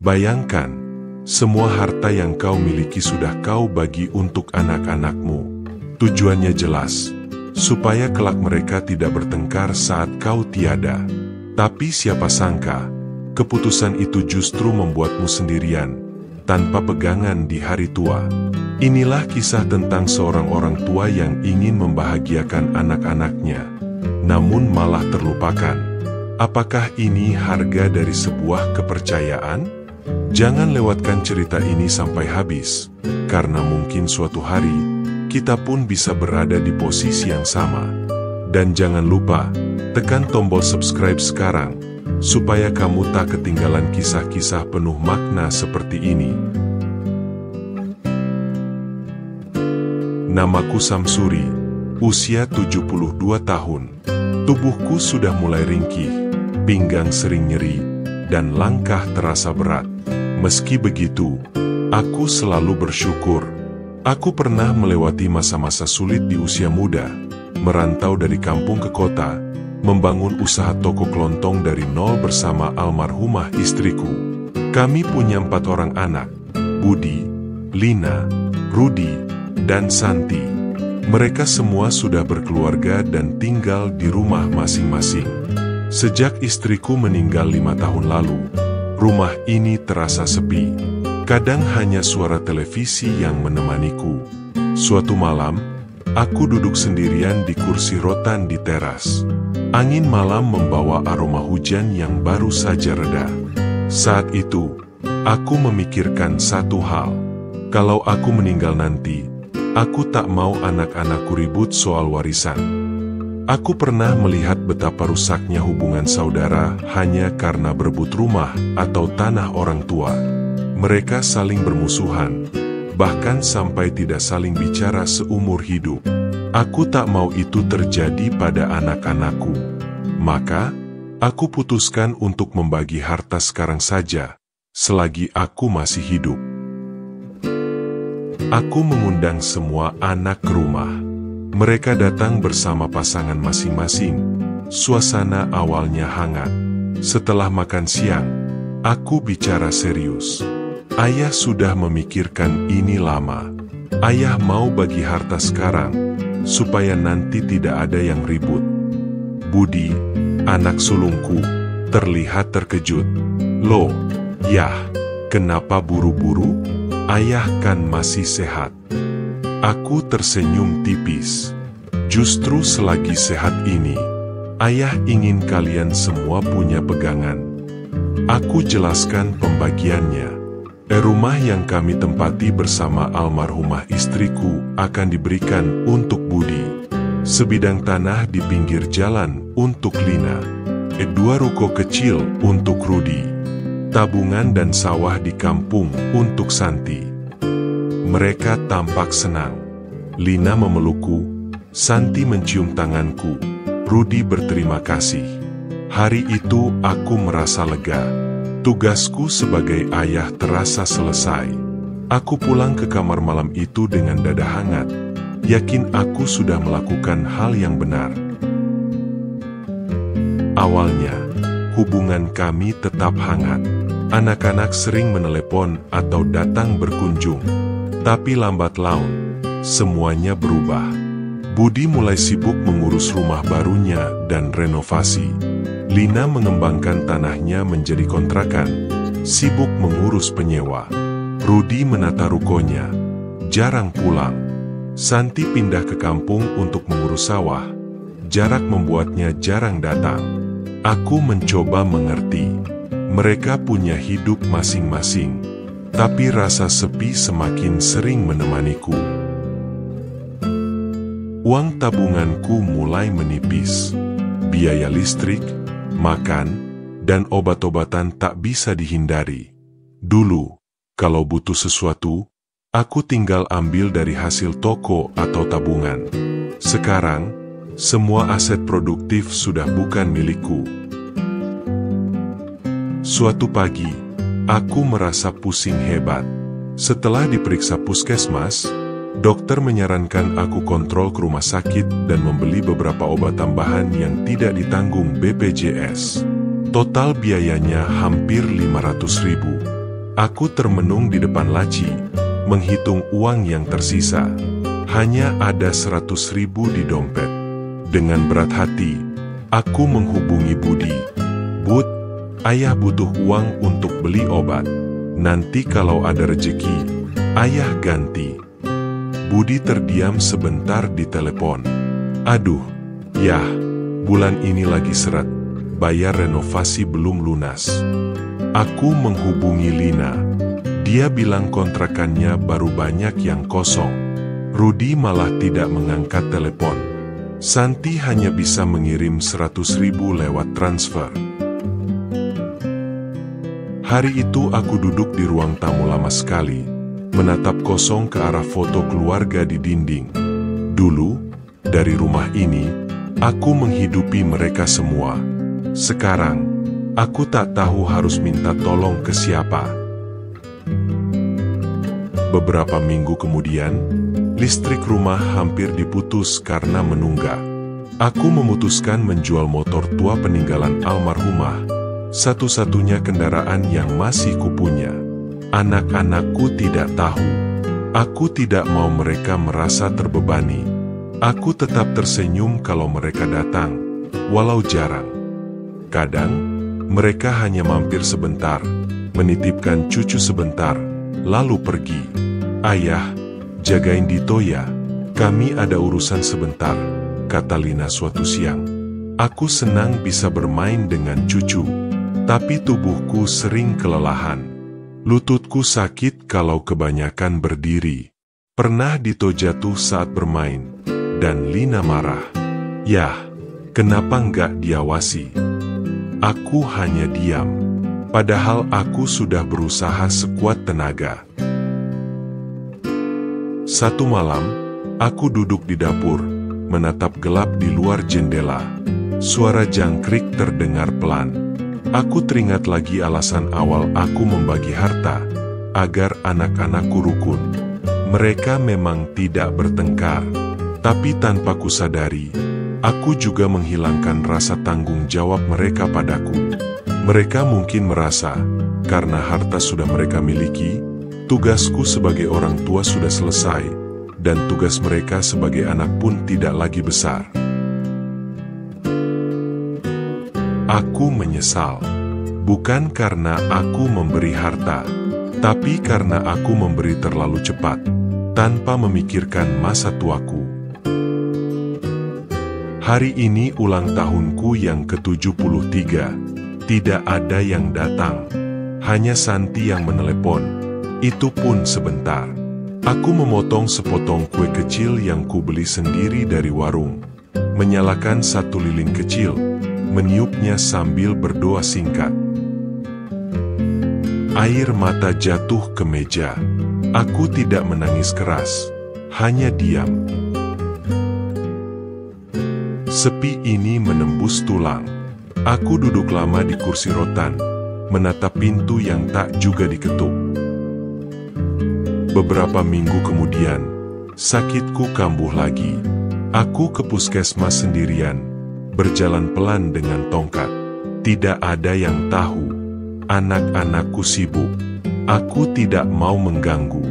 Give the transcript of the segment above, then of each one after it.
Bayangkan, semua harta yang kau miliki sudah kau bagi untuk anak-anakmu. Tujuannya jelas, supaya kelak mereka tidak bertengkar saat kau tiada. Tapi siapa sangka, keputusan itu justru membuatmu sendirian, tanpa pegangan di hari tua. Inilah kisah tentang seorang orang tua yang ingin membahagiakan anak-anaknya, namun malah terlupakan. Apakah ini harga dari sebuah kepercayaan? Jangan lewatkan cerita ini sampai habis, karena mungkin suatu hari, kita pun bisa berada di posisi yang sama. Dan jangan lupa, tekan tombol subscribe sekarang, supaya kamu tak ketinggalan kisah-kisah penuh makna seperti ini. Namaku Samsuri, usia 72 tahun. Tubuhku sudah mulai ringkih, pinggang sering nyeri, dan langkah terasa berat. Meski begitu, aku selalu bersyukur. Aku pernah melewati masa-masa sulit di usia muda, merantau dari kampung ke kota, membangun usaha toko kelontong dari nol bersama almarhumah istriku. Kami punya 4 orang anak, Budi, Lina, Rudi, dan Santi. Mereka semua sudah berkeluarga dan tinggal di rumah masing-masing. Sejak istriku meninggal 5 tahun lalu, rumah ini terasa sepi. Kadang hanya suara televisi yang menemaniku. Suatu malam, aku duduk sendirian di kursi rotan di teras. Angin malam membawa aroma hujan yang baru saja reda. Saat itu, aku memikirkan satu hal. Kalau aku meninggal nanti, aku tak mau anak-anakku ribut soal warisan. Aku pernah melihat betapa rusaknya hubungan saudara hanya karena berebut rumah atau tanah orang tua. Mereka saling bermusuhan, bahkan sampai tidak saling bicara seumur hidup. Aku tak mau itu terjadi pada anak-anakku. Maka, aku putuskan untuk membagi harta sekarang saja, selagi aku masih hidup. Aku mengundang semua anak ke rumah. Mereka datang bersama pasangan masing-masing. Suasana awalnya hangat. Setelah makan siang, aku bicara serius. Ayah sudah memikirkan ini lama. Ayah mau bagi harta sekarang, supaya nanti tidak ada yang ribut. Budi, anak sulungku, terlihat terkejut. Loh, Yah, kenapa buru-buru? Ayah kan masih sehat. Aku tersenyum tipis. Justru selagi sehat ini, ayah ingin kalian semua punya pegangan. Aku jelaskan pembagiannya. Rumah yang kami tempati bersama almarhumah istriku akan diberikan untuk Budi. Sebidang tanah di pinggir jalan untuk Lina. 2 ruko kecil untuk Rudi. Tabungan dan sawah di kampung untuk Santi. Mereka tampak senang. Lina memelukku, Santi mencium tanganku, Rudi berterima kasih. Hari itu aku merasa lega. Tugasku sebagai ayah terasa selesai. Aku pulang ke kamar malam itu dengan dada hangat, yakin aku sudah melakukan hal yang benar. Awalnya, hubungan kami tetap hangat. Anak-anak sering menelepon atau datang berkunjung. Tapi lambat laun, semuanya berubah. Budi mulai sibuk mengurus rumah barunya dan renovasi. Lina mengembangkan tanahnya menjadi kontrakan, sibuk mengurus penyewa. Rudi menata rukonya, jarang pulang. Santi pindah ke kampung untuk mengurus sawah. Jarak membuatnya jarang datang. Aku mencoba mengerti. Mereka punya hidup masing-masing. Tapi rasa sepi semakin sering menemaniku. Uang tabunganku mulai menipis. Biaya listrik, makan, dan obat-obatan tak bisa dihindari. Dulu, kalau butuh sesuatu, aku tinggal ambil dari hasil toko atau tabungan. Sekarang, semua aset produktif sudah bukan milikku. Suatu pagi, aku merasa pusing hebat. Setelah diperiksa puskesmas, dokter menyarankan aku kontrol ke rumah sakit dan membeli beberapa obat tambahan yang tidak ditanggung BPJS. Total biayanya hampir 500.000. Aku termenung di depan laci, menghitung uang yang tersisa. Hanya ada 100.000 di dompet. Dengan berat hati, aku menghubungi Budi. "Bud, ayah butuh uang untuk beli obat. Nanti kalau ada rezeki, ayah ganti." Budi terdiam sebentar di telepon. "Aduh, yah, bulan ini lagi seret, bayar renovasi belum lunas." Aku menghubungi Lina. Dia bilang kontrakannya baru banyak yang kosong. Rudi malah tidak mengangkat telepon. Santi hanya bisa mengirim 100.000 lewat transfer. Hari itu aku duduk di ruang tamu lama sekali, menatap kosong ke arah foto keluarga di dinding. Dulu, dari rumah ini, aku menghidupi mereka semua. Sekarang, aku tak tahu harus minta tolong ke siapa. Beberapa minggu kemudian, listrik rumah hampir diputus karena menunggak. Aku memutuskan menjual motor tua peninggalan almarhumah, satu-satunya kendaraan yang masih kupunya. Anak-anakku tidak tahu. Aku tidak mau mereka merasa terbebani. Aku tetap tersenyum kalau mereka datang, walau jarang. Kadang, mereka hanya mampir sebentar, menitipkan cucu sebentar, lalu pergi. "Ayah, jagain Dito ya, kami ada urusan sebentar," kata Lina suatu siang. Aku senang bisa bermain dengan cucu, tapi tubuhku sering kelelahan. Lututku sakit kalau kebanyakan berdiri. Pernah Dito jatuh saat bermain, dan Lina marah. Yah, kenapa nggak diawasi? Aku hanya diam, padahal aku sudah berusaha sekuat tenaga. Satu malam, aku duduk di dapur, menatap gelap di luar jendela. Suara jangkrik terdengar pelan. Aku teringat lagi alasan awal aku membagi harta, agar anak-anakku rukun. Mereka memang tidak bertengkar, tapi tanpa kusadari, aku juga menghilangkan rasa tanggung jawab mereka padaku. Mereka mungkin merasa, karena harta sudah mereka miliki, tugasku sebagai orang tua sudah selesai, dan tugas mereka sebagai anak pun tidak lagi besar. Aku menyesal, bukan karena aku memberi harta, tapi karena aku memberi terlalu cepat, tanpa memikirkan masa tuaku. Hari ini ulang tahunku yang ke-73, tidak ada yang datang, hanya Santi yang menelepon, itu pun sebentar. Aku memotong sepotong kue kecil yang kubeli sendiri dari warung, menyalakan satu lilin kecil, meniupnya sambil berdoa singkat. Air mata jatuh ke meja. Aku tidak menangis keras, hanya diam. Sepi ini menembus tulang. Aku duduk lama di kursi rotan, menatap pintu yang tak juga diketuk. Beberapa minggu kemudian, sakitku kambuh lagi. Aku ke puskesmas sendirian, berjalan pelan dengan tongkat. Tidak ada yang tahu. Anak-anakku sibuk. Aku tidak mau mengganggu.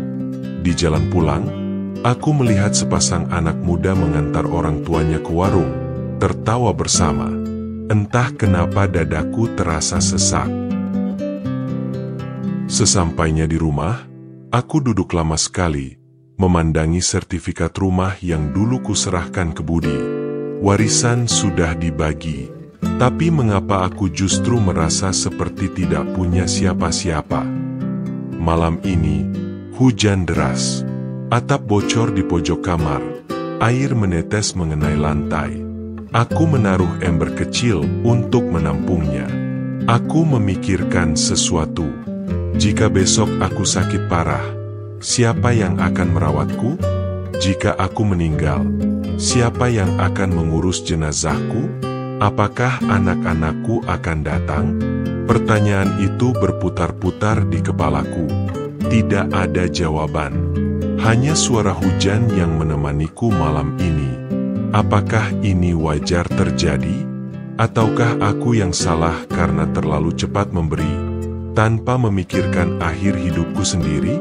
Di jalan pulang, aku melihat sepasang anak muda mengantar orang tuanya ke warung, tertawa bersama. Entah kenapa dadaku terasa sesak. Sesampainya di rumah, aku duduk lama sekali, memandangi sertifikat rumah yang dulu kuserahkan ke Budi. Warisan sudah dibagi, tapi mengapa aku justru merasa seperti tidak punya siapa-siapa? Malam ini, hujan deras. Atap bocor di pojok kamar. Air menetes mengenai lantai. Aku menaruh ember kecil untuk menampungnya. Aku memikirkan sesuatu. Jika besok aku sakit parah, siapa yang akan merawatku? Jika aku meninggal, siapa yang akan mengurus jenazahku? Apakah anak-anakku akan datang? Pertanyaan itu berputar-putar di kepalaku. Tidak ada jawaban. Hanya suara hujan yang menemaniku malam ini. Apakah ini wajar terjadi? Ataukah aku yang salah karena terlalu cepat memberi? tanpa memikirkan akhir hidupku sendiri?